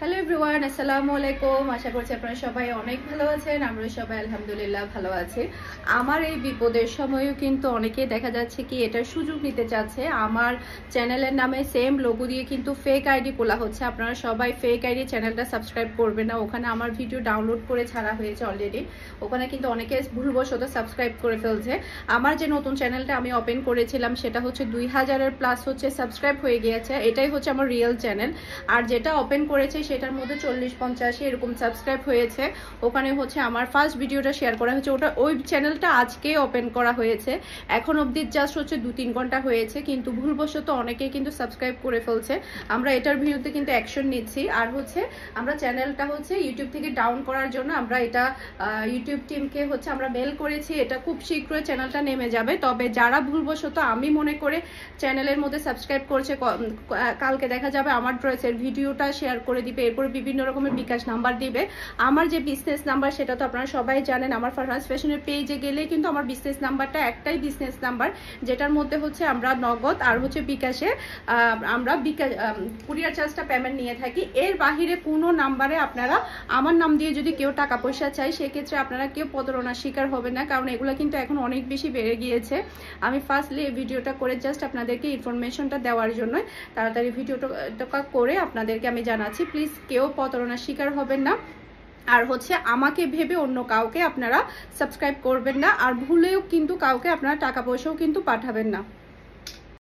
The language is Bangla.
হ্যালো এভরিওয়ান, আসসালামু আলাইকুম। আশা করছি আপনারা সবাই অনেক ভালো আছেন। আমরা সবাই আলহামদুলিল্লাহ ভালো আছি। আমার এই বিপদের সময়ও কিন্তু অনেকেই দেখা যাচ্ছে কি এটার সুযোগ নিতে চাচ্ছে। আমার চ্যানেলের নামে সেম লোগো দিয়ে কিন্তু ফেক আইডি খোলা হচ্ছে। আপনারা সবাই ফেক আইডি চ্যানেলটা সাবস্ক্রাইব করবেন না। ওখানে আমার ভিডিও ডাউনলোড করে ছাড়া হয়েছে অলরেডি। ওখানে কিন্তু অনেকে ভুলবশত সাবস্ক্রাইব করে ফেলছে। আমার যে নতুন চ্যানেলটা আমি ওপেন করেছিলাম সেটা হচ্ছে 2000-এর প্লাস হচ্ছে সাবস্ক্রাইব হয়ে গিয়েছে। এটাই হচ্ছে আমার রিয়েল চ্যানেল। আর যেটা ওপেন করেছে সেটার মধ্যে 40-50 এরকম সাবস্ক্রাইব হয়েছে। ওখানে হচ্ছে আমার ফার্স্ট ভিডিওটা শেয়ার করা হয়েছে। ওই চ্যানেলটা আজকে ওপেন করা হয়েছে। এখন অবধি জাস্ট হচ্ছে 2-3 ঘন্টা হয়েছে, কিন্তু ভুলবশত অনেকেই কিন্তু সাবস্ক্রাইব করে ফেলছে। আমরা এটার বিরুদ্ধে কিন্তু অ্যাকশন নিচ্ছি। আর হচ্ছে আমরা চ্যানেলটা হচ্ছে ইউটিউব থেকে ডাউন করার জন্য আমরা এটা ইউটিউব টিমকে হচ্ছে আমরা মেল করেছি। এটা খুব শীঘ্রই চ্যানেলটা নেমে যাবে। তবে যারা ভুলবশত আমি মনে করে চ্যানেলের মধ্যে সাবস্ক্রাইব করেছে, কালকে দেখা যাবে আমার ড্রেসের ভিডিওটা শেয়ার করে দিবে, এরপরে বিভিন্ন রকমের বিকাশ নাম্বার দিবে। আমার যে বিজনেস নাম্বার সেটা তো আপনারা সবাই জানেন। আমার ফারহাস ফ্যাশনের পেজে গেলে কিন্তু আমার বিজনেস নাম্বারটা একটাই বিজনেস নাম্বার, যেটার মধ্যে হচ্ছে আমরা নগদ আর হচ্ছে বিকাশে আমরা কুরিয়ার চার্জটা পেমেন্ট নিয়ে থাকি। এর বাহিরে কোনো নাম্বারে আপনারা আমার নাম দিয়ে যদি কেউ টাকা পয়সা চায়, সেক্ষেত্রে আপনারা কেউ প্রতারণার শিকার হবে না, কারণ এগুলো কিন্তু এখন অনেক বেশি বেড়ে গিয়েছে। আমি ফার্স্টলি এই ভিডিওটা করে জাস্ট আপনাদেরকে ইনফরমেশনটা দেওয়ার জন্য তাড়াতাড়ি ভিডিওটা করে আপনাদেরকে আমি জানাচ্ছি, প্লিজ কেউ প্রতারণার শিকার হবেন না। আর হচ্ছে আমাকে ভেবে অন্য কাউকে আপনারা সাবস্ক্রাইব করবেন না, আর ভুলেও কিন্তু কাউকে আপনারা টাকা পয়সাও কিন্তু পাঠাবেন না।